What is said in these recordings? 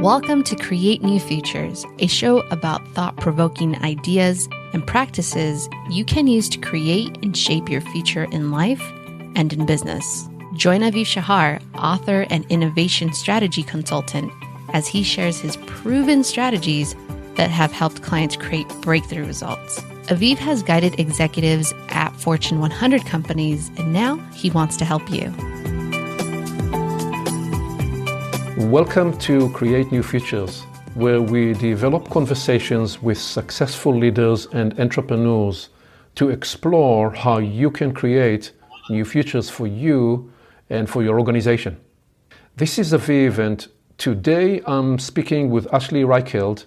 Welcome to Create New Futures, a show about thought-provoking ideas and practices you can use to create and shape your future in life and in business. Join Aviv Shahar, author and innovation strategy consultant, as he shares his proven strategies that have helped clients create breakthrough results. Aviv has guided executives at Fortune 100 companies, and now he wants to help you. Welcome to Create New Futures, where we develop conversations with successful leaders and entrepreneurs to explore how you can create new futures for you and for your organization. This is Aviv, and today I'm speaking with Ashley Reichheld,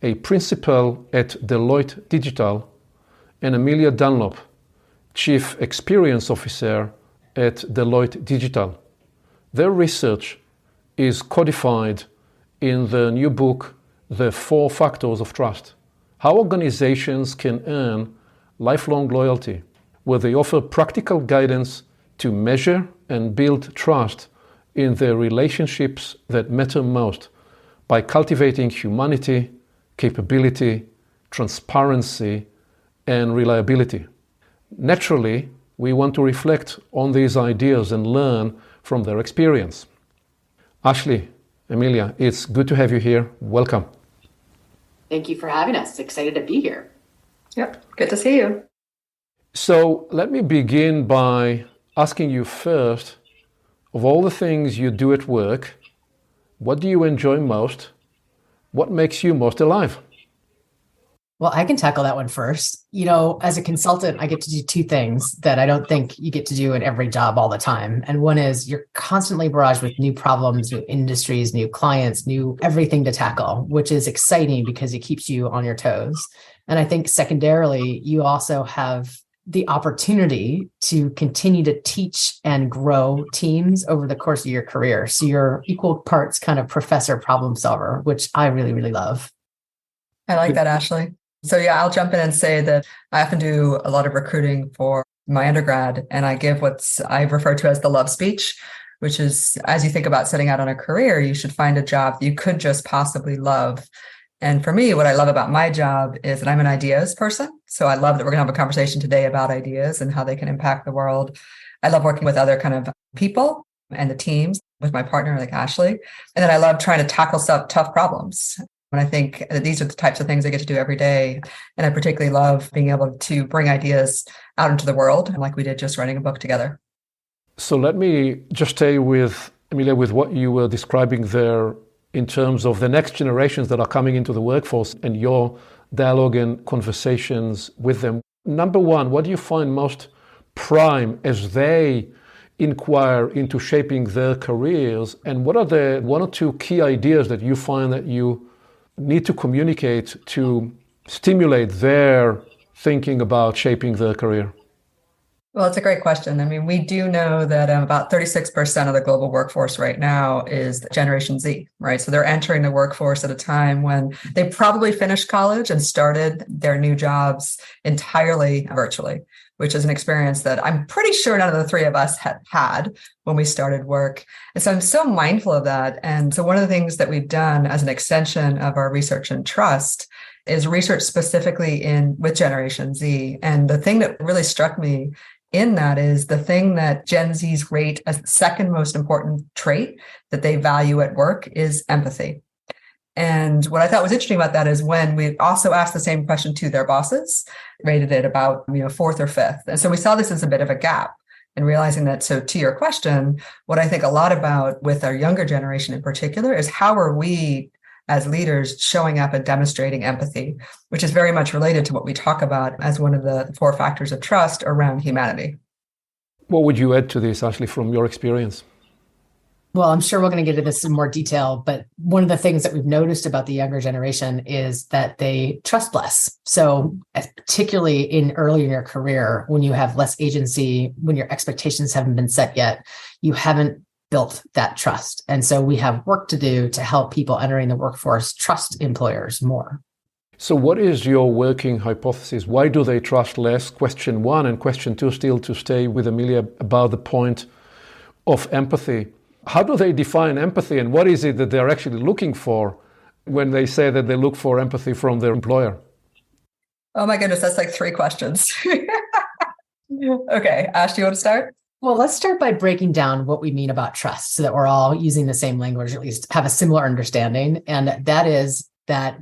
a principal at Deloitte Digital, and Amelia Dunlop, Chief Experience Officer at Deloitte Digital. Their research is codified in the new book, The 4 Factors of Trust: How Organizations Can Earn Lifelong Loyalty, where they offer practical guidance to measure and build trust in the relationships that matter most by cultivating humanity, capability, transparency, and reliability. Naturally, we want to reflect on these ideas and learn from their experience. Ashley, Amelia, it's good to have you here. Welcome. Thank you for having us. Excited to be here. Yep, good to see you. So let me begin by asking you first, of all the things you do at work, what do you enjoy most? What makes you most alive? Well, I can tackle that one first. You know, as a consultant, I get to do 2 things that I don't think you get to do in every job all the time. And one is you're constantly barraged with new problems, new industries, new clients, new everything to tackle, which is exciting because it keeps you on your toes. And I think secondarily, you also have the opportunity to continue to teach and grow teams over the course of your career. So you're equal parts kind of professor problem solver, which I really, really love. I like that, Ashley. So yeah, I'll jump in and say that I often do a lot of recruiting for my undergrad, and I give I refer to as the love speech, which is, as you think about setting out on a career, you should find a job that you could just possibly love. And for me, what I love about my job is that I'm an ideas person. So I love that we're going to have a conversation today about ideas and how they can impact the world. I love working with other kind of people and the teams with my partner, like Ashley. And then I love trying to tackle tough problems. And I think that these are the types of things I get to do every day. And I particularly love being able to bring ideas out into the world, like we did just writing a book together. So let me just stay with, Amelia, with what you were describing there in terms of the next generations that are coming into the workforce and your dialogue and conversations with them. Number one, what do you find most prime as they inquire into shaping their careers? And what are the 1 or 2 key ideas that you find that you need to communicate to stimulate their thinking about shaping their career? Well, it's a great question. I mean, we do know that about 36% of the global workforce right now is Generation Z, right? So they're entering the workforce at a time when they probably finished college and started their new jobs entirely virtually, which is an experience that I'm pretty sure none of the 3 of us had when we started work. And so I'm so mindful of that. And so one of the things that we've done as an extension of our research and trust is research specifically with Generation Z. And the thing that really struck me in that is the thing that Gen Zs rate as the second most important trait that they value at work is empathy. And what I thought was interesting about that is when we also asked the same question to their bosses, rated it about 4th or 5th. And so we saw this as a bit of a gap and realizing that. So to your question, what I think a lot about with our younger generation in particular is how are we as leaders showing up and demonstrating empathy, which is very much related to what we talk about as one of the 4 factors of trust around humanity. What would you add to this, Ashley, from your experience? Well, I'm sure we're going to get into this in more detail, but one of the things that we've noticed about the younger generation is that they trust less. So particularly early in your career, when you have less agency, when your expectations haven't been set yet, you haven't built that trust. And so we have work to do to help people entering the workforce trust employers more. So what is your working hypothesis? Why do they trust less? Question 1, and question 2, still to stay with Amelia about the point of empathy. How do they define empathy, and what is it that they're actually looking for when they say that they look for empathy from their employer? Oh my goodness, that's like 3 questions. Okay, Ash, do you want to start? Well, let's start by breaking down what we mean about trust so that we're all using the same language, at least have a similar understanding. And that is that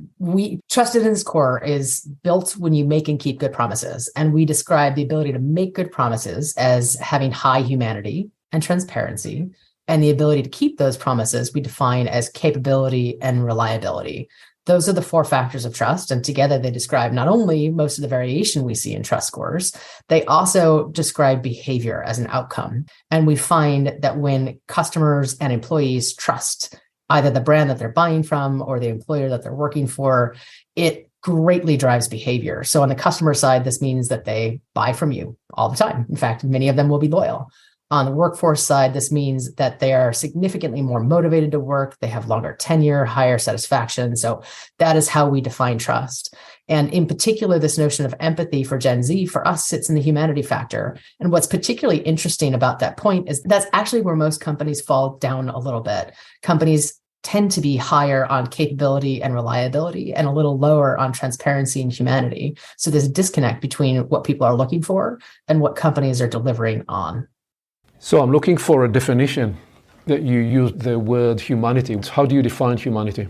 trust at its core is built when you make and keep good promises. And we describe the ability to make good promises as having high humanity and transparency. And the ability to keep those promises we define as capability and reliability. Those are the 4 factors of trust. And together they describe not only most of the variation we see in trust scores, they also describe behavior as an outcome. And we find that when customers and employees trust either the brand that they're buying from or the employer that they're working for, it greatly drives behavior. So on the customer side, this means that they buy from you all the time. In fact, many of them will be loyal. On the workforce side, this means that they are significantly more motivated to work. They have longer tenure, higher satisfaction. So that is how we define trust. And in particular, this notion of empathy for Gen Z, for us, sits in the humanity factor. And what's particularly interesting about that point is that's actually where most companies fall down a little bit. Companies tend to be higher on capability and reliability and a little lower on transparency and humanity. So there's a disconnect between what people are looking for and what companies are delivering on. So I'm looking for a definition that you use the word humanity. How do you define humanity?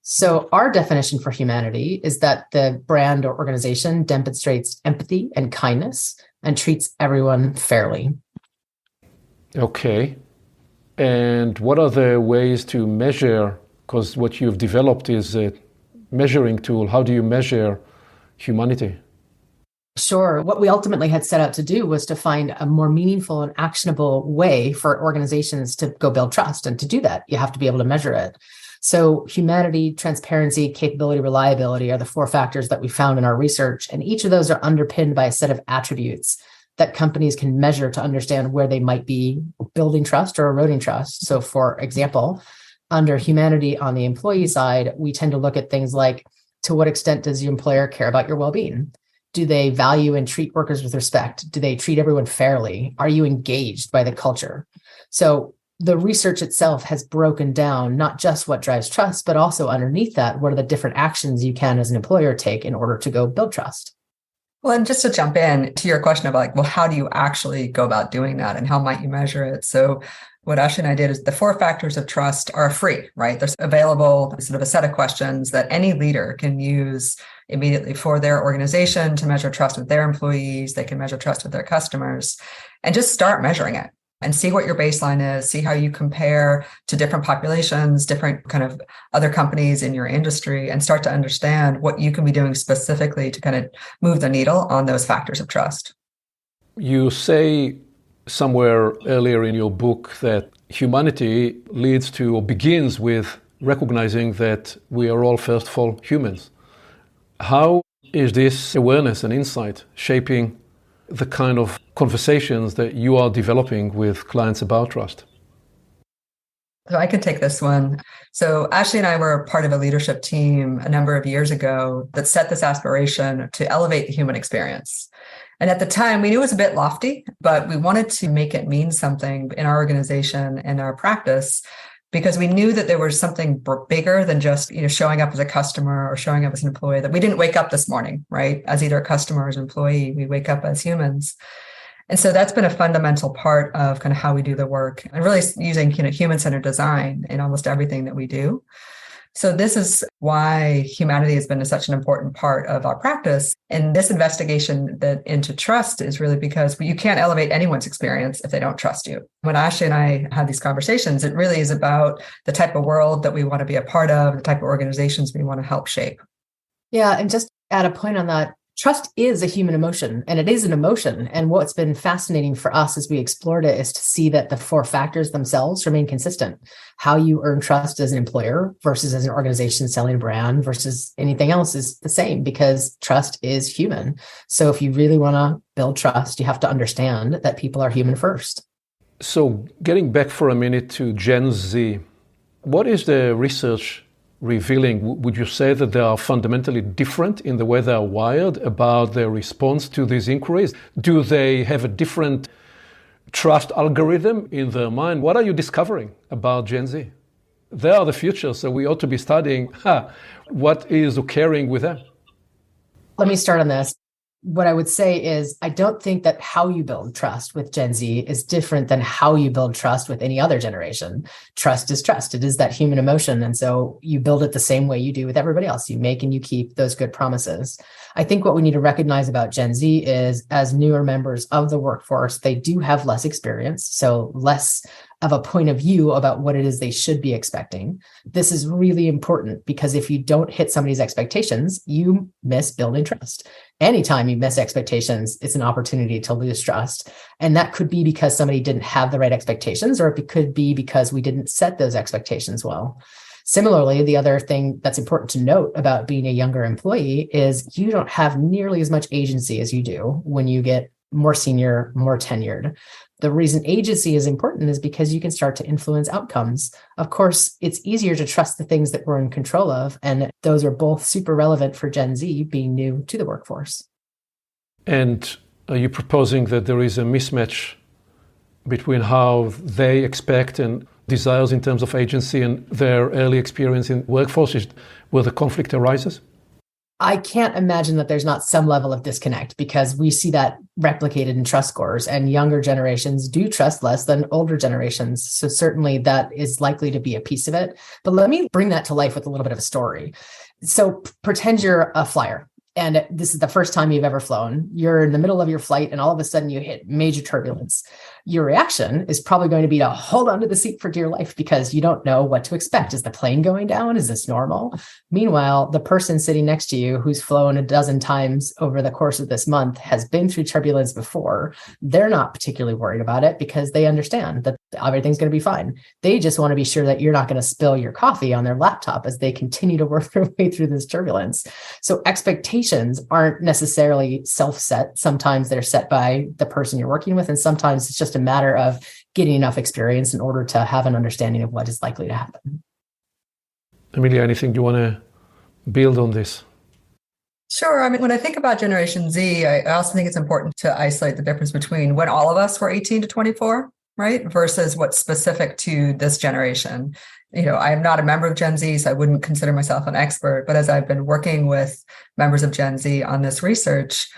So our definition for humanity is that the brand or organization demonstrates empathy and kindness and treats everyone fairly. Okay. And what are the ways to measure, because what you've developed is a measuring tool. How do you measure humanity? Sure. What we ultimately had set out to do was to find a more meaningful and actionable way for organizations to go build trust. And to do that, you have to be able to measure it. So humanity, transparency, capability, reliability are the 4 factors that we found in our research. And each of those are underpinned by a set of attributes that companies can measure to understand where they might be building trust or eroding trust. So for example, under humanity on the employee side, we tend to look at things like, to what extent does your employer care about your well-being? Do they value and treat workers with respect? Do they treat everyone fairly? Are you engaged by the culture? So the research itself has broken down not just what drives trust, but also underneath that, what are the different actions you can as an employer take in order to go build trust? Well, and just to jump in to your question of like, well, how do you actually go about doing that and how might you measure it? So what Ashley and I did is the 4 factors of trust are free, right? There's available sort of a set of questions that any leader can use immediately for their organization to measure trust with their employees. They can measure trust with their customers and just start measuring it and see what your baseline is, see how you compare to different populations, different kind of other companies in your industry, and start to understand what you can be doing specifically to kind of move the needle on those factors of trust. You say somewhere earlier in your book that humanity leads to or begins with recognizing that we are all, first of all, humans. How is this awareness and insight shaping the kind of conversations that you are developing with clients about trust? So I can take this one. So Ashley and I were part of a leadership team a number of years ago that set this aspiration to elevate the human experience. And at the time, we knew it was a bit lofty, but we wanted to make it mean something in our organization and our practice, because we knew that there was something bigger than just, showing up as a customer or showing up as an employee, that we didn't wake up this morning, right? As either a customer or as an employee, we wake up as humans. And so that's been a fundamental part of kind of how we do the work and really using, human-centered design in almost everything that we do. So this is why humanity has been such an important part of our practice. And this investigation into trust is really because you can't elevate anyone's experience if they don't trust you. When Ashley and I have these conversations, it really is about the type of world that we want to be a part of, the type of organizations we want to help shape. Yeah, and just add a point on that. Trust is a human emotion, and it is an emotion. And what's been fascinating for us as we explored it is to see that the 4 factors themselves remain consistent. How you earn trust as an employer versus as an organization selling a brand versus anything else is the same, because trust is human. So if you really want to build trust, you have to understand that people are human first. So getting back for a minute to Gen Z, what is the research revealing? Would you say that they are fundamentally different in the way they are wired about their response to these inquiries? Do they have a different trust algorithm in their mind. What are you discovering about Gen Z? They are the future, so we ought to be studying what is occurring with them. Let me start on this. What I would say is, I don't think that how you build trust with Gen Z is different than how you build trust with any other generation. Trust is trust. It is that human emotion. And so you build it the same way you do with everybody else. You make and you keep those good promises. I think what we need to recognize about Gen Z is, as newer members of the workforce, they do have less experience, so less of a point of view about what it is they should be expecting. This is really important because if you don't hit somebody's expectations, you miss building trust. Anytime you miss expectations, it's an opportunity to lose trust. And that could be because somebody didn't have the right expectations, or it could be because we didn't set those expectations well. Similarly, the other thing that's important to note about being a younger employee is you don't have nearly as much agency as you do when you get more senior, more tenured. The reason agency is important is because you can start to influence outcomes. Of course, it's easier to trust the things that we're in control of, and those are both super relevant for Gen Z being new to the workforce. And are you proposing that there is a mismatch between how they expect and desires in terms of agency and their early experience in workforce, where the conflict arises? I can't imagine that there's not some level of disconnect, because we see that replicated in trust scores, and younger generations do trust less than older generations. So certainly that is likely to be a piece of it. But let me bring that to life with a little bit of a story. So pretend you're a flyer, and this is the first time you've ever flown. You're in the middle of your flight, and all of a sudden you hit major turbulence. Your reaction is probably going to be to hold onto the seat for dear life, because you don't know what to expect. Is the plane going down? Is this normal? Meanwhile, the person sitting next to you, who's flown a dozen times over the course of this month, has been through turbulence before. They're not particularly worried about it because they understand that everything's going to be fine. They just want to be sure that you're not going to spill your coffee on their laptop as they continue to work their way through this turbulence. So expectations aren't necessarily self-set. Sometimes they're set by the person you're working with, and sometimes it's just a matter of getting enough experience in order to have an understanding of what is likely to happen. Amelia, anything you want to build on this? Sure. I mean, when I think about Generation Z, I also think it's important to isolate the difference between when all of us were 18 to 24, right, versus what's specific to this generation. You know, I am not a member of Gen Z, so I wouldn't consider myself an expert. But as I've been working with members of Gen Z on this research,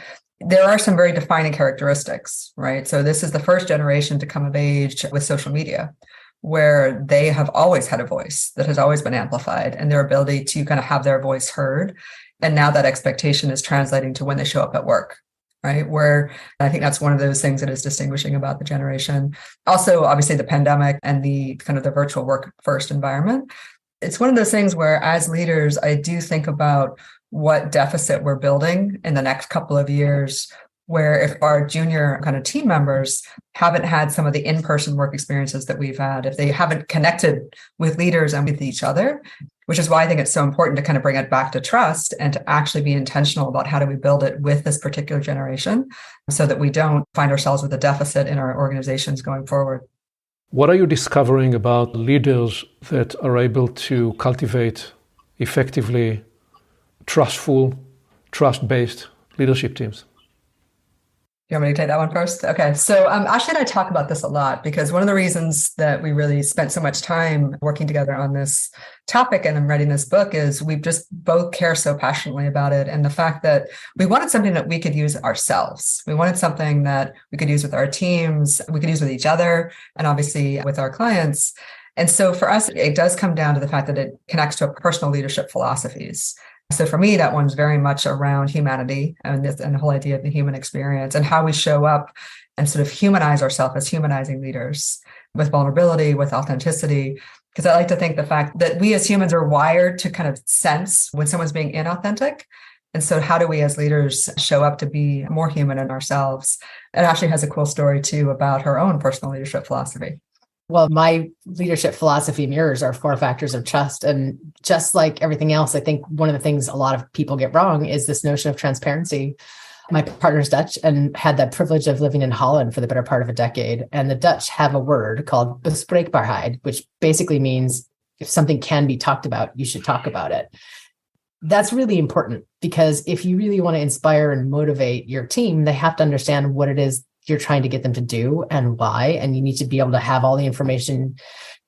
there are some very defining characteristics, right? So this is the first generation to come of age with social media, where they have always had a voice that has always been amplified, and their ability to kind of have their voice heard. And now that expectation is translating to when they show up at work, right? Where I think that's one of those things that is distinguishing about the generation. Also, obviously, the pandemic and the kind of the virtual work first environment. It's one of those things where, as leaders, I do think about what deficit we're building in the next couple of years, where if our junior kind of team members haven't had some of the in-person work experiences that we've had, if they haven't connected with leaders and with each other, which is why I think it's so important to kind of bring it back to trust and to actually be intentional about how do we build it with this particular generation so that we don't find ourselves with a deficit in our organizations going forward. What are you discovering about leaders that are able to cultivate effectively trustful, trust-based leadership teams? You want me to take that one first? Okay. So Ashley and I talk about this a lot, because one of the reasons that we really spent so much time working together on this topic and I'm writing this book is we just both care so passionately about it. And the fact that we wanted something that we could use ourselves. We wanted something that we could use with our teams, we could use with each other, and obviously with our clients. And so for us, it does come down to the fact that it connects to personal leadership philosophies. So for me, that one's very much around humanity and the whole idea of the human experience and how we show up and sort of humanize ourselves as humanizing leaders with vulnerability, with authenticity. Because I like to think the fact that we as humans are wired to kind of sense when someone's being inauthentic. And so how do we as leaders show up to be more human in ourselves? And Ashley has a cool story too about her own personal leadership philosophy. Well, my leadership philosophy mirrors our 4 factors of trust. And just like everything else, I think one of the things a lot of people get wrong is this notion of transparency. My partner's Dutch and had the privilege of living in Holland for the better part of a decade. And the Dutch have a word called bespreekbaarheid, which basically means if something can be talked about, you should talk about it. That's really important, because if you really want to inspire and motivate your team, they have to understand what it is you're trying to get them to do and why. And you need to be able to have all the information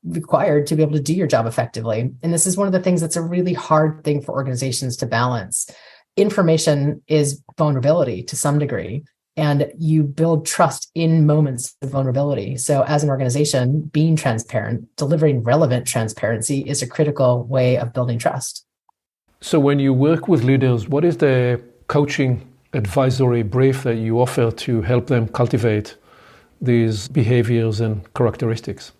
required to be able to do your job effectively. And this is one of the things that's a really hard thing for organizations to balance. Information is vulnerability to some degree, and you build trust in moments of vulnerability. So as an organization, being transparent, delivering relevant transparency is a critical way of building trust. So when you work with leaders, what is the coaching advisory brief that you offer to help them cultivate these behaviors and characteristics?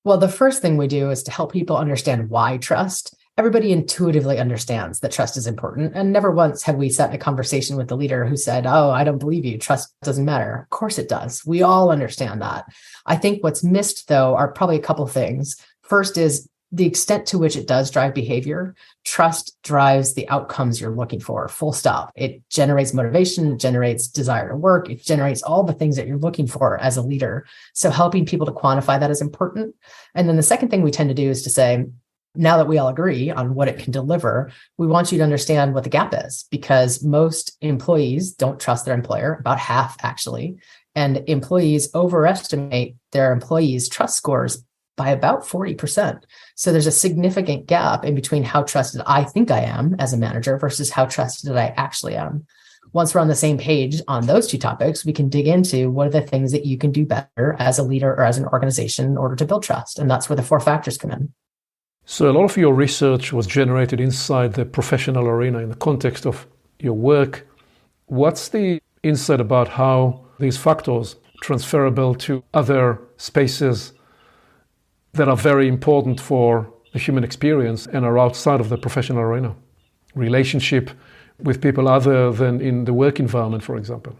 Well, the first thing we do is to help people understand why trust. Everybody intuitively understands that trust is important. And never once have we sat in a conversation with the leader who said, oh, I don't believe you. Trust doesn't matter. Of course it does. We all understand that. I think what's missed, though, are probably a couple of things. First is the extent to which it does drive behavior. Trust drives the outcomes you're looking for, full stop. It generates motivation, it generates desire to work, it generates all the things that you're looking for as a leader. So helping people to quantify that is important. And then the second thing we tend to do is to say, now that we all agree on what it can deliver, we want you to understand what the gap is, because most employees don't trust their employer, about half actually, and employees overestimate their employees' trust scores by about 40%. So there's a significant gap in between how trusted I think I am as a manager versus how trusted I actually am. Once we're on the same page on those two topics, we can dig into what are the things that you can do better as a leader or as an organization in order to build trust. And that's where the 4 factors come in. So a lot of your research was generated inside the professional arena in the context of your work. What's the insight about how these factors transferable to other spaces that are very important for the human experience and are outside of the professional arena? Relationship with people other than in the work environment, for example.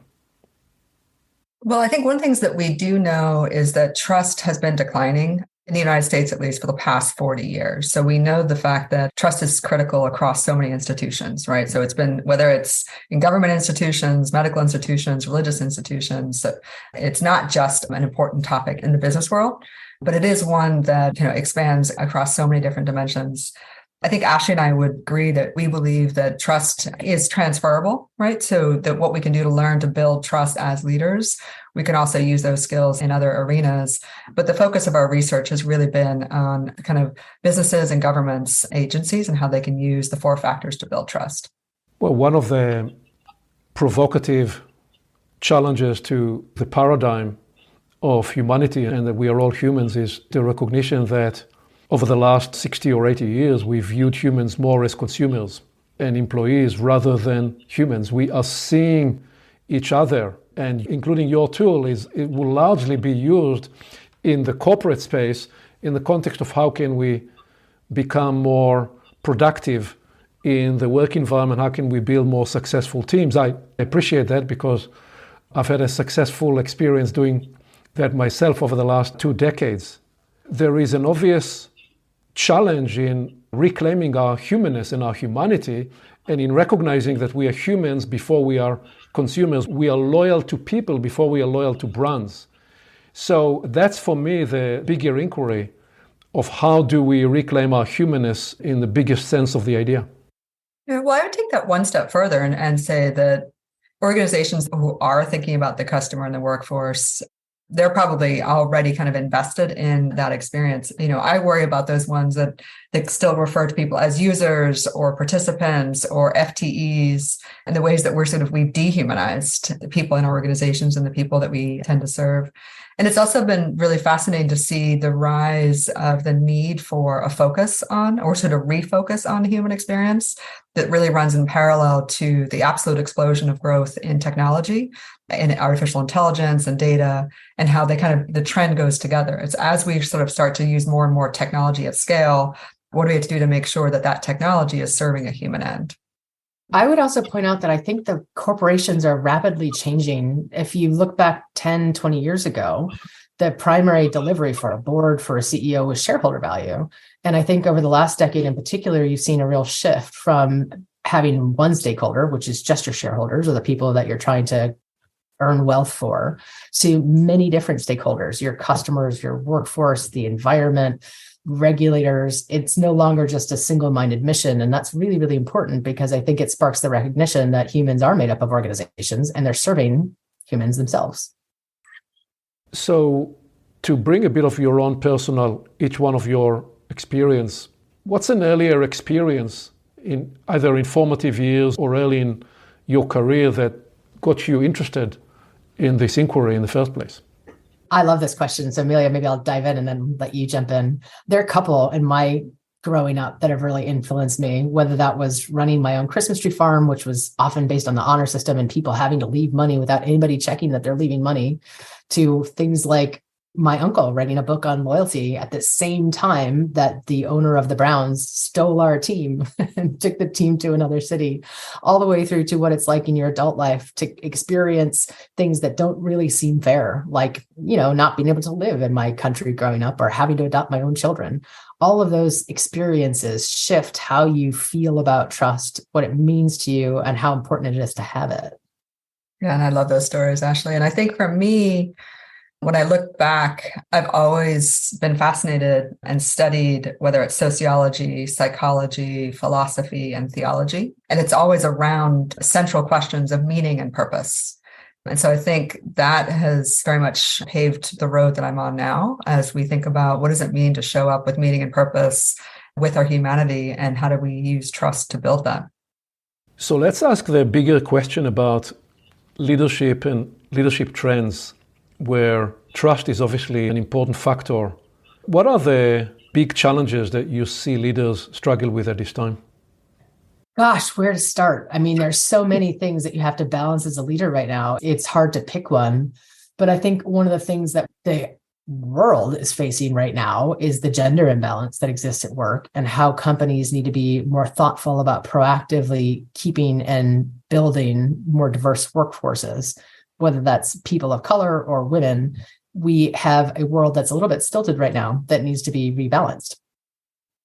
Well, I think one of the things that we do know is that trust has been declining in the United States, at least for the past 40 years. So we know the fact that trust is critical across so many institutions, right? So it's been, whether it's in government institutions, medical institutions, religious institutions, so it's not just an important topic in the business world, but it is one that, expands across so many different dimensions. I think Ashley and I would agree that we believe that trust is transferable, right? So that what we can do to learn to build trust as leaders, we can also use those skills in other arenas. But the focus of our research has really been on kind of businesses and governments, agencies, and how they can use the 4 factors to build trust. Well, one of the provocative challenges to the paradigm of humanity and that we are all humans is the recognition that over the last 60 or 80 years, we viewed humans more as consumers and employees rather than humans. We are seeing each other, and including your tool, it will largely be used in the corporate space in the context of how can we become more productive in the work environment, how can we build more successful teams. I appreciate that because I've had a successful experience doing that myself over the last 2 decades. There is an obvious challenge in reclaiming our humanness and our humanity, and in recognizing that we are humans before we are consumers. We are loyal to people before we are loyal to brands. So that's for me the bigger inquiry of how do we reclaim our humanness in the biggest sense of the idea. Yeah, well, I would take that one step further and say that organizations who are thinking about the customer and the workforce, they're probably already kind of invested in that experience. I worry about those ones that still refer to people as users or participants or FTEs, and the ways that we've dehumanized the people in our organizations and the people that we tend to serve. And it's also been really fascinating to see the rise of the need for a focus on, or sort of refocus on, the human experience that really runs in parallel to the absolute explosion of growth in technology and artificial intelligence and data, and how the trend goes together. It's as we sort of start to use more and more technology at scale, what do we have to do to make sure that that technology is serving a human end? I would also point out that I think the corporations are rapidly changing. If you look back 10, 20 years ago, the primary delivery for a board, for a CEO, was shareholder value. And I think over the last decade in particular, you've seen a real shift from having one stakeholder, which is just your shareholders or the people that you're trying to earn wealth for, to many different stakeholders, your customers, your workforce, the environment, regulators. It's no longer just a single-minded mission. And that's really, really important, because I think it sparks the recognition that humans are made up of organizations and they're serving humans themselves. So to bring a bit of your own personal, each one of your experience, what's an earlier experience in either in formative years or early in your career that got you interested in this inquiry in the first place? I love this question. So Amelia, maybe I'll dive in and then let you jump in. There are a couple in my growing up that have really influenced me, whether that was running my own Christmas tree farm, which was often based on the honor system and people having to leave money without anybody checking that they're leaving money, to things like my uncle writing a book on loyalty at the same time that the owner of the Browns stole our team and took the team to another city, all the way through to what it's like in your adult life to experience things that don't really seem fair, like, not being able to live in my country growing up or having to adopt my own children. All of those experiences shift how you feel about trust, what it means to you, and how important it is to have it. Yeah, and I love those stories, Ashley. And I think for me, when I look back, I've always been fascinated and studied, whether it's sociology, psychology, philosophy, and theology. And it's always around central questions of meaning and purpose. And so I think that has very much paved the road that I'm on now as we think about what does it mean to show up with meaning and purpose with our humanity, and how do we use trust to build that? So let's ask the bigger question about leadership and leadership trends, where trust is obviously an important factor. What are the big challenges that you see leaders struggle with at this time? Gosh, where to start? I mean, there's so many things that you have to balance as a leader right now. It's hard to pick one. But I think one of the things that the world is facing right now is the gender imbalance that exists at work, and how companies need to be more thoughtful about proactively keeping and building more diverse workforces, whether that's people of color or women. We have a world that's a little bit stilted right now that needs to be rebalanced.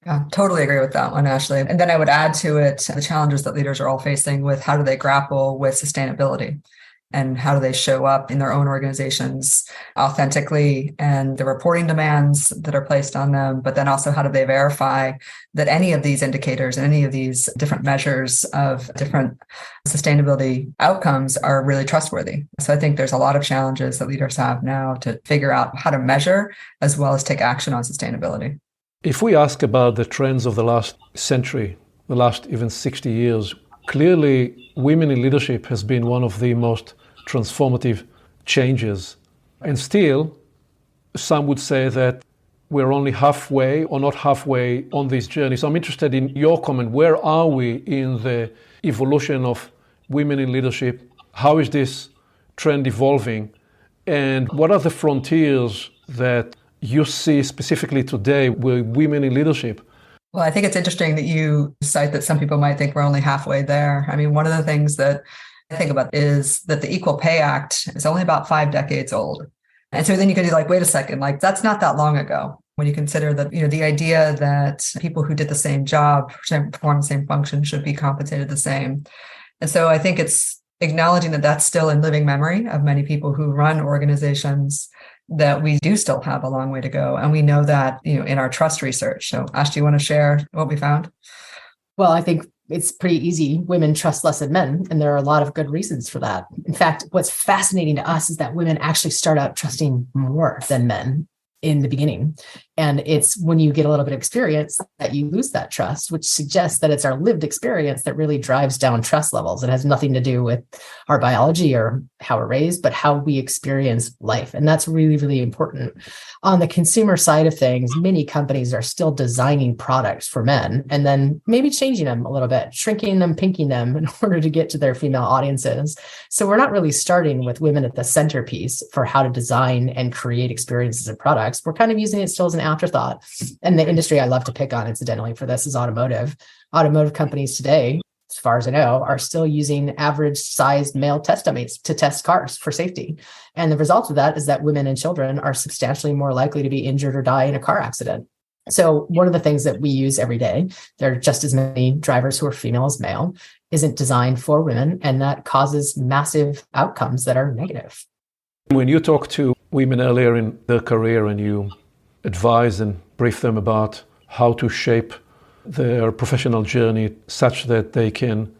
Yeah, totally agree with that one, Ashley. And then I would add to it the challenges that leaders are all facing with how do they grapple with sustainability, and how do they show up in their own organizations authentically, and the reporting demands that are placed on them, but then also how do they verify that any of these indicators and any of these different measures of different sustainability outcomes are really trustworthy. So I think there's a lot of challenges that leaders have now to figure out how to measure as well as take action on sustainability. If we ask about the trends of the last century, the last even 60 years, clearly women in leadership has been one of the most transformative changes. And still, some would say that we're only halfway or not halfway on this journey. So I'm interested in your comment. Where are we in the evolution of women in leadership? How is this trend evolving? And what are the frontiers that you see specifically today with women in leadership? Well, I think it's interesting that you cite that some people might think we're only halfway there. I mean, one of the things that I think about is that the Equal Pay Act is only about 5 decades old. And so then you could be like, wait a second, like that's not that long ago. When you consider that, the idea that people who did the same job, perform the same function should be compensated the same. And so I think it's acknowledging that that's still in living memory of many people who run organizations, that we do still have a long way to go. And we know that, in our trust research. So Ash, do you want to share what we found? Well, I think it's pretty easy. Women trust less than men, and there are a lot of good reasons for that. In fact, what's fascinating to us is that women actually start out trusting more than men in the beginning. And it's when you get a little bit of experience that you lose that trust, which suggests that it's our lived experience that really drives down trust levels. It has nothing to do with our biology or how we're raised, but how we experience life. And that's really, really important. On the consumer side of things, many companies are still designing products for men and then maybe changing them a little bit, shrinking them, pinking them in order to get to their female audiences. So we're not really starting with women at the centerpiece for how to design and create experiences and products. We're kind of using it still as an afterthought. And the industry I love to pick on, incidentally, for this is automotive. Automotive companies today, as far as I know, are still using average sized male test dummies to test cars for safety. And the result of that is that women and children are substantially more likely to be injured or die in a car accident. So one of the things that we use every day, there are just as many drivers who are female as male, isn't designed for women. And that causes massive outcomes that are negative. When you talk to women earlier in their career and you advise and brief them about how to shape their professional journey such that they can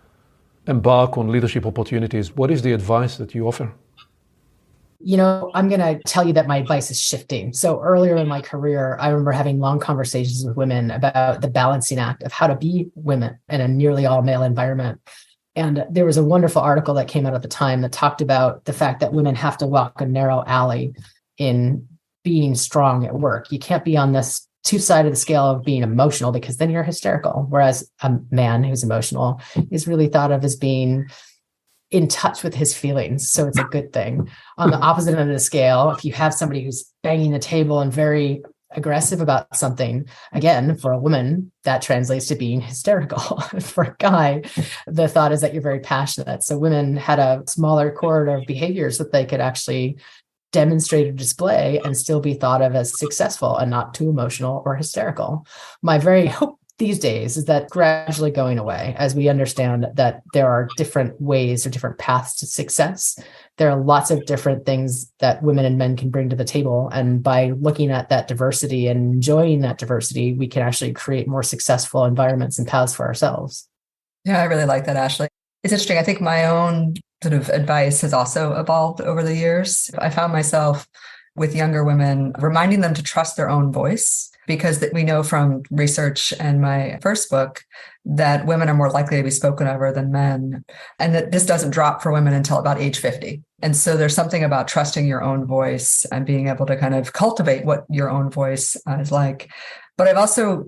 embark on leadership opportunities, what is the advice that you offer? I'm going to tell you that my advice is shifting. So earlier in my career, I remember having long conversations with women about the balancing act of how to be women in a nearly all male environment. And there was a wonderful article that came out at the time that talked about the fact that women have to walk a narrow alley in being strong at work. You can't be on this two side of the scale of being emotional, because then you're hysterical. Whereas a man who's emotional is really thought of as being in touch with his feelings. So it's a good thing. On the opposite end of the scale, if you have somebody who's banging the table and very aggressive about something, again, for a woman, that translates to being hysterical. For a guy, the thought is that you're very passionate. So women had a smaller corridor of behaviors that they could actually demonstrate or display and still be thought of as successful and not too emotional or hysterical. My very hope these days is that gradually going away as we understand that there are different ways or different paths to success. There are lots of different things that women and men can bring to the table. And by looking at that diversity and enjoying that diversity, we can actually create more successful environments and paths for ourselves. Yeah, I really like that, Ashley. It's interesting. I think my own sort of advice has also evolved over the years. I found myself with younger women reminding them to trust their own voice, because we know from research and my first book that women are more likely to be spoken over than men, and that this doesn't drop for women until about age 50. And so there's something about trusting your own voice and being able to kind of cultivate what your own voice is like. But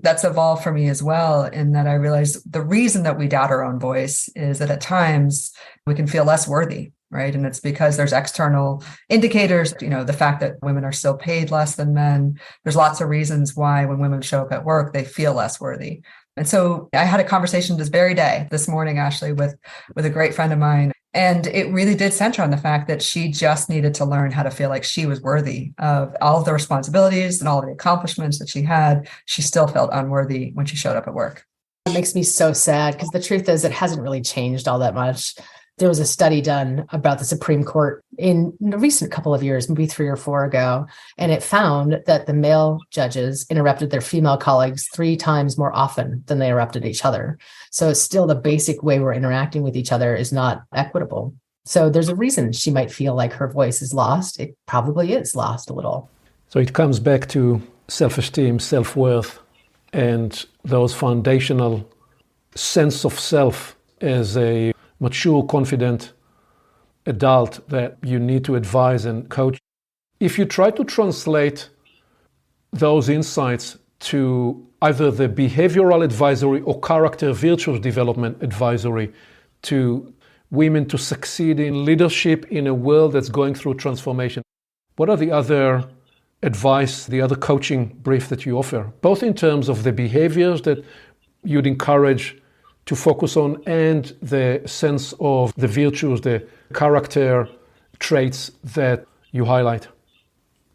that's evolved for me as well, in that I realize the reason that we doubt our own voice is that at times we can feel less worthy, right? And it's because there's external indicators, the fact that women are still paid less than men. There's lots of reasons why when women show up at work, they feel less worthy. And so I had a conversation this morning, Ashley, with a great friend of mine. And it really did center on the fact that she just needed to learn how to feel like she was worthy of all of the responsibilities and all of the accomplishments that she had. She still felt unworthy when she showed up at work. It makes me so sad, because the truth is it hasn't really changed all that much. There was a study done about the Supreme Court in a recent couple of years, maybe 3 or 4 ago, and it found that the male judges interrupted their female colleagues 3 times more often than they interrupted each other. So still the basic way we're interacting with each other is not equitable. So there's a reason she might feel like her voice is lost. It probably is lost a little. So it comes back to self-esteem, self-worth, and those foundational sense of self as a mature, confident adult that you need to advise and coach. If you try to translate those insights to either the behavioral advisory or character virtues development advisory to women to succeed in leadership in a world that's going through transformation, what are the other advice, the other coaching brief that you offer, both in terms of the behaviors that you'd encourage to focus on and the sense of the virtues, the character traits that you highlight?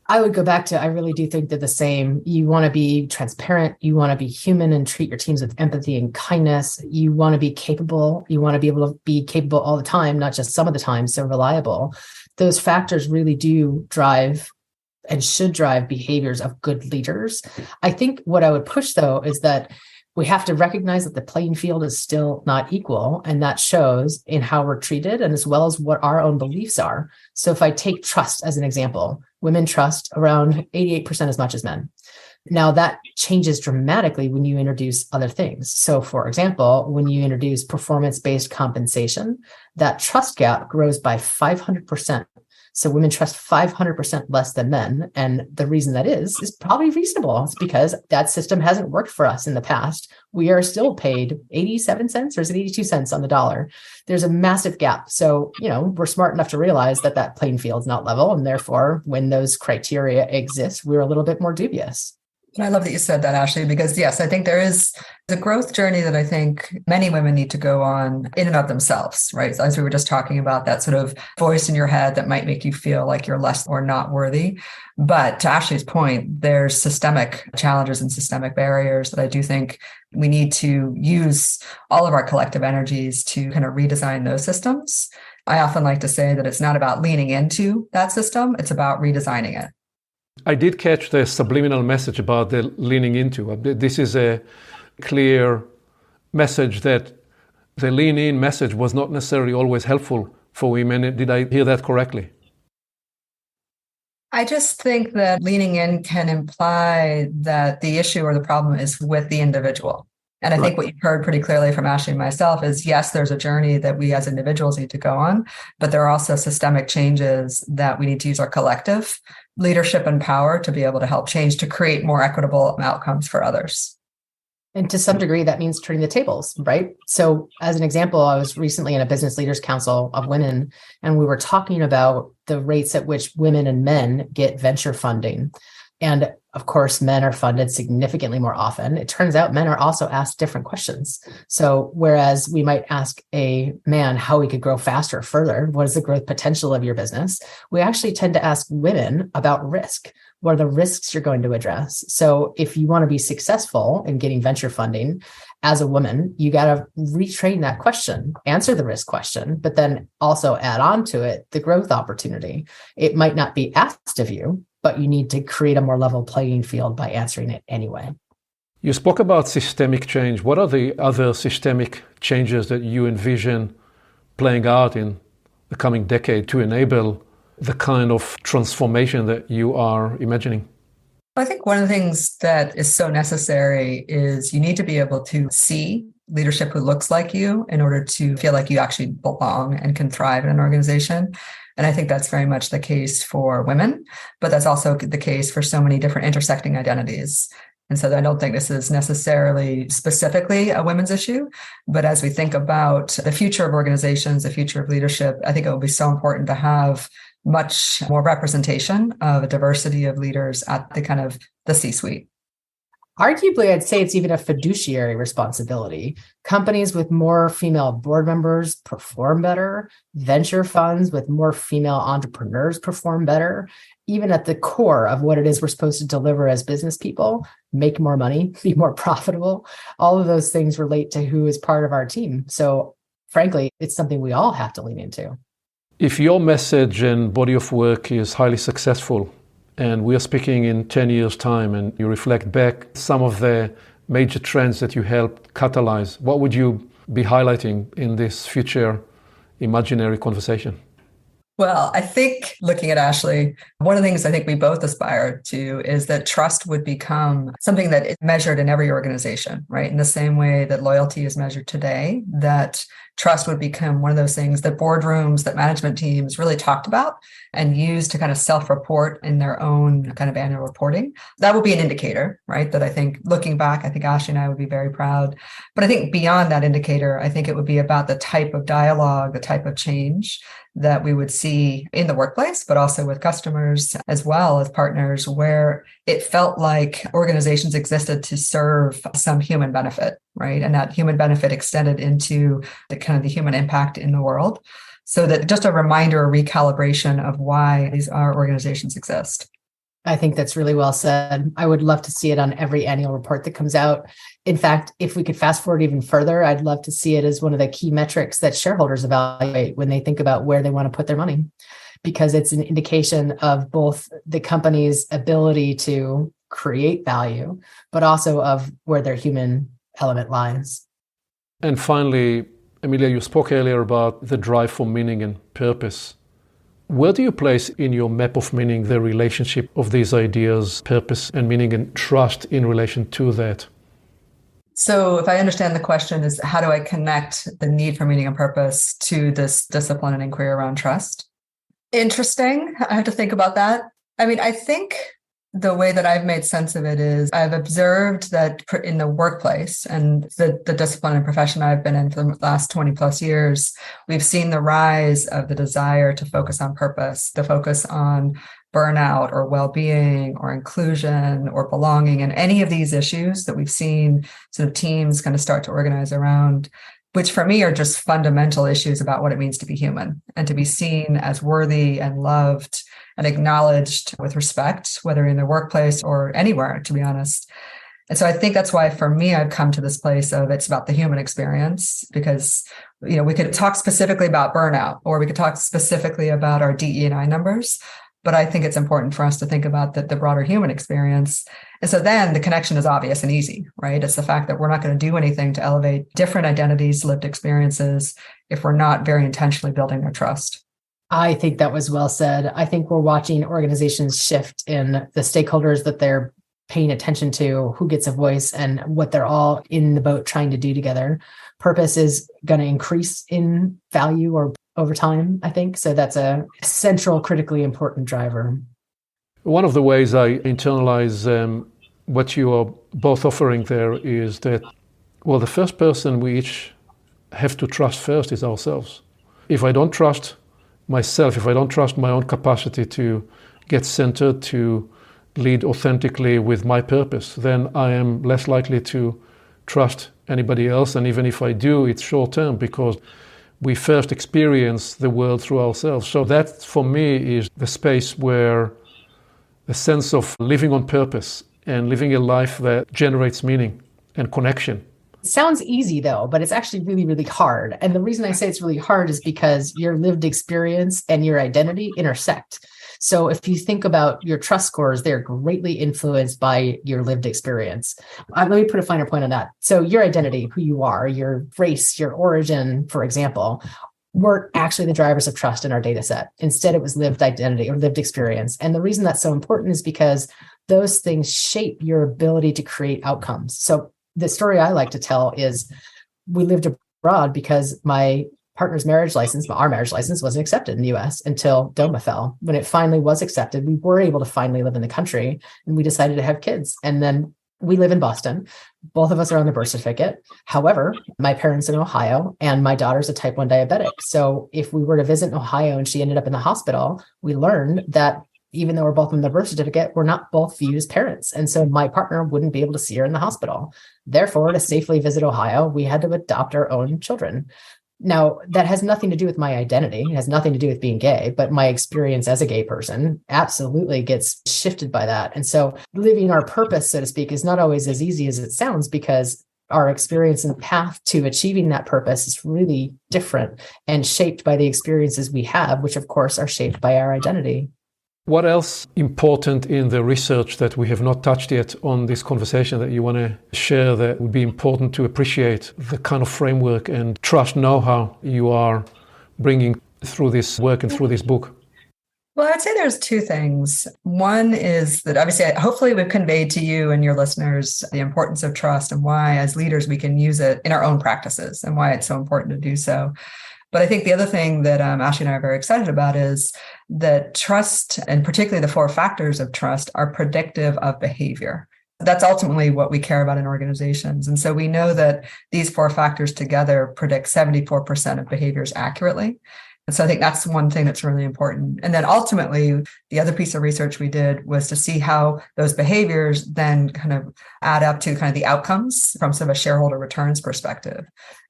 I would go back to, I really do think they're the same. You want to be transparent. You want to be human and treat your teams with empathy and kindness. You want to be capable. You want to be able to be capable all the time, not just some of the time, so reliable. Those factors really do drive and should drive behaviors of good leaders. I think what I would push, though, is that we have to recognize that the playing field is still not equal, and that shows in how we're treated and as well as what our own beliefs are. So if I take trust as an example, women trust around 88% as much as men. Now that changes dramatically when you introduce other things. So for example, when you introduce performance-based compensation, that trust gap grows by 500%. So women trust 500% less than men. And the reason that is probably reasonable. It's because that system hasn't worked for us in the past. We are still paid 87 cents, or is it 82 cents on the dollar? There's a massive gap. So, we're smart enough to realize that that playing field is not level. And therefore, when those criteria exist, we're a little bit more dubious. And I love that you said that, Ashley, because yes, I think there is the growth journey that I think many women need to go on in and of themselves, right? As we were just talking about, that sort of voice in your head that might make you feel like you're less or not worthy. But to Ashley's point, there's systemic challenges and systemic barriers that I do think we need to use all of our collective energies to kind of redesign those systems. I often like to say that it's not about leaning into that system, it's about redesigning it. I did catch the subliminal message about the leaning into. This is a clear message that the lean in message was not necessarily always helpful for women. Did I hear that correctly? I just think that leaning in can imply that the issue or the problem is with the individual. And I think what you've heard pretty clearly from Ashley and myself is, yes, there's a journey that we as individuals need to go on, but there are also systemic changes that we need to use our collective leadership and power to be able to help change, to create more equitable outcomes for others. And to some degree, that means turning the tables, right? So as an example, I was recently in a business leaders council of women, and we were talking about the rates at which women and men get venture funding. And of course, men are funded significantly more often. It turns out men are also asked different questions. So whereas we might ask a man how he could grow faster or further, what is the growth potential of your business? We actually tend to ask women about risk. What are the risks you're going to address? So if you want to be successful in getting venture funding as a woman, you got to retrain that question, answer the risk question, but then also add on to it the growth opportunity. It might not be asked of you, but you need to create a more level playing field by answering it anyway. You spoke about systemic change. What are the other systemic changes that you envision playing out in the coming decade to enable the kind of transformation that you are imagining? I think one of the things that is so necessary is you need to be able to see leadership who looks like you in order to feel like you actually belong and can thrive in an organization. And I think that's very much the case for women, but that's also the case for so many different intersecting identities. And so I don't think this is necessarily specifically a women's issue, but as we think about the future of organizations, the future of leadership, I think it will be so important to have much more representation of a diversity of leaders at the kind of the C-suite. Arguably, I'd say it's even a fiduciary responsibility. Companies with more female board members perform better. Venture funds with more female entrepreneurs perform better. Even at the core of what it is we're supposed to deliver as business people, make more money, be more profitable. All of those things relate to who is part of our team. So frankly, it's something we all have to lean into. If your message and body of work is highly successful, and we are speaking in 10 years' time, and you reflect back some of the major trends that you helped catalyze, what would you be highlighting in this future imaginary conversation? Well, I think looking at Ashley, one of the things I think we both aspire to is that trust would become something that is measured in every organization, right? In the same way that loyalty is measured today, that trust would become one of those things that boardrooms, that management teams really talked about and used to kind of self-report in their own kind of annual reporting. That would be an indicator, right? That I think looking back, I think Ashley and I would be very proud. But I think beyond that indicator, I think it would be about the type of dialogue, the type of change that we would see in the workplace, but also with customers as well as partners, where it felt like organizations existed to serve some human benefit, right? And that human benefit extended into the kind of the human impact in the world. So that just a reminder, a recalibration of why our organizations exist. I think that's really well said. I would love to see it on every annual report that comes out. In fact, if we could fast forward even further, I'd love to see it as one of the key metrics that shareholders evaluate when they think about where they want to put their money, because it's an indication of both the company's ability to create value, but also of where their human element lies. And finally, Amelia, you spoke earlier about the drive for meaning and purpose. Where do you place in your map of meaning the relationship of these ideas, purpose and meaning, and trust in relation to that? So if I understand the question is, how do I connect the need for meaning and purpose to this discipline and inquiry around trust? Interesting. I have to think about that. I mean, I think the way that I've made sense of it is I've observed that in the workplace and the discipline and profession I've been in for the last 20 plus years, we've seen the rise of the desire to focus on purpose, to focus on burnout or well-being or inclusion or belonging, and any of these issues that we've seen sort of teams kind of start to organize around, which for me are just fundamental issues about what it means to be human and to be seen as worthy and loved and acknowledged with respect, whether in the workplace or anywhere, to be honest. And so I think that's why for me, I've come to this place of it's about the human experience, because, you know, we could talk specifically about burnout, or we could talk specifically about our DE&I numbers, but I think it's important for us to think about the broader human experience. And so then the connection is obvious and easy, right? It's the fact that we're not going to do anything to elevate different identities, lived experiences, if we're not very intentionally building their trust. I think that was well said. I think we're watching organizations shift in the stakeholders that they're paying attention to, who gets a voice, and what they're all in the boat trying to do together. Purpose is going to increase in value or over time, I think. So that's a central, critically important driver. One of the ways I internalize what you are both offering there is that, well, the first person we each have to trust first is ourselves. If I don't trust myself, if I don't trust my own capacity to get centered, to lead authentically with my purpose, then I am less likely to trust anybody else. And even if I do, it's short term because we first experience the world through ourselves. So that, for me, is the space where a sense of living on purpose and living a life that generates meaning and connection. It sounds easy though, but it's actually really, really hard. And the reason I say it's really hard is because your lived experience and your identity intersect. So if you think about your trust scores, they're greatly influenced by your lived experience. Let me put a finer point on that. So your identity, who you are, your race, your origin, for example, weren't actually the drivers of trust in our data set. Instead, it was lived identity or lived experience. And the reason that's so important is because those things shape your ability to create outcomes. So the story I like to tell is we lived abroad because my partner's marriage license, our marriage license, wasn't accepted in the US until DOMA fell. When it finally was accepted, we were able to finally live in the country, and we decided to have kids. And then we live in Boston. Both of us are on the birth certificate. However, my parents are in Ohio, and my daughter's a type 1 diabetic. So if we were to visit in Ohio and she ended up in the hospital, we learned that even though we're both on the birth certificate, we're not both viewed as parents. And so my partner wouldn't be able to see her in the hospital. Therefore, to safely visit Ohio, we had to adopt our own children. Now, that has nothing to do with my identity. It has nothing to do with being gay, but my experience as a gay person absolutely gets shifted by that. And so living our purpose, so to speak, is not always as easy as it sounds, because our experience and path to achieving that purpose is really different and shaped by the experiences we have, which of course are shaped by our identity. What else important in the research that we have not touched yet on this conversation that you want to share that would be important to appreciate the kind of framework and trust know-how you are bringing through this work and through this book? Well, I would say there's two things. One is that obviously, hopefully we've conveyed to you and your listeners the importance of trust and why as leaders we can use it in our own practices and why it's so important to do so. But I think the other thing that Ashley and I are very excited about is that trust, and particularly the 4 factors of trust, are predictive of behavior. That's ultimately what we care about in organizations. And so we know that these 4 factors together predict 74% of behaviors accurately. And so I think that's one thing that's really important. And then ultimately, the other piece of research we did was to see how those behaviors then kind of add up to kind of the outcomes from sort of a shareholder returns perspective.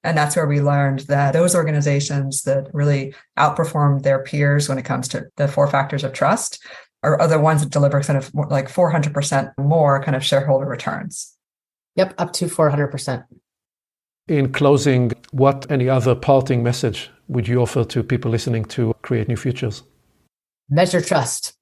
And that's where we learned that those organizations that really outperformed their peers when it comes to the 4 factors of trust are the ones that deliver kind of like 400% more kind of shareholder returns. Yep, up to 400%. In closing, what any other parting message would you offer to people listening to Create New Futures? Measure trust.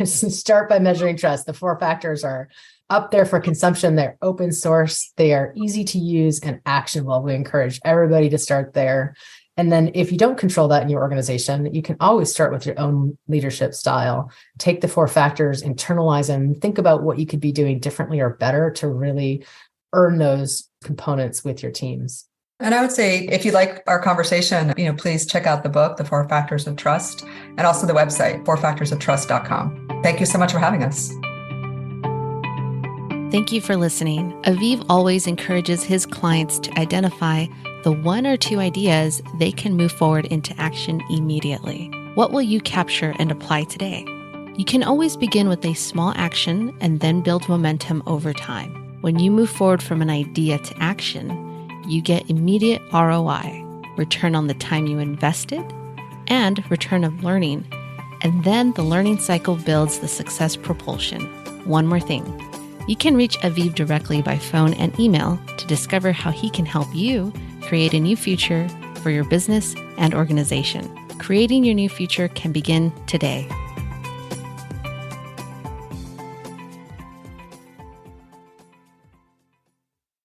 Start by measuring trust. The 4 factors are up there for consumption. They're open source. They are easy to use and actionable. We encourage everybody to start there. And then if you don't control that in your organization, you can always start with your own leadership style. Take the 4 factors, internalize them, think about what you could be doing differently or better to really earn those components with your teams. And I would say, if you like our conversation, please check out the book, The 4 Factors of Trust, and also the website, 4factorsoftrust.com. Thank you so much for having us. Thank you for listening. Aviv always encourages his clients to identify the 1 or 2 ideas they can move forward into action immediately. What will you capture and apply today? You can always begin with a small action and then build momentum over time. When you move forward from an idea to action, you get immediate ROI, return on the time you invested, and return of learning. And then the learning cycle builds the success propulsion. One more thing. You can reach Aviv directly by phone and email to discover how he can help you create a new future for your business and organization. Creating your new future can begin today.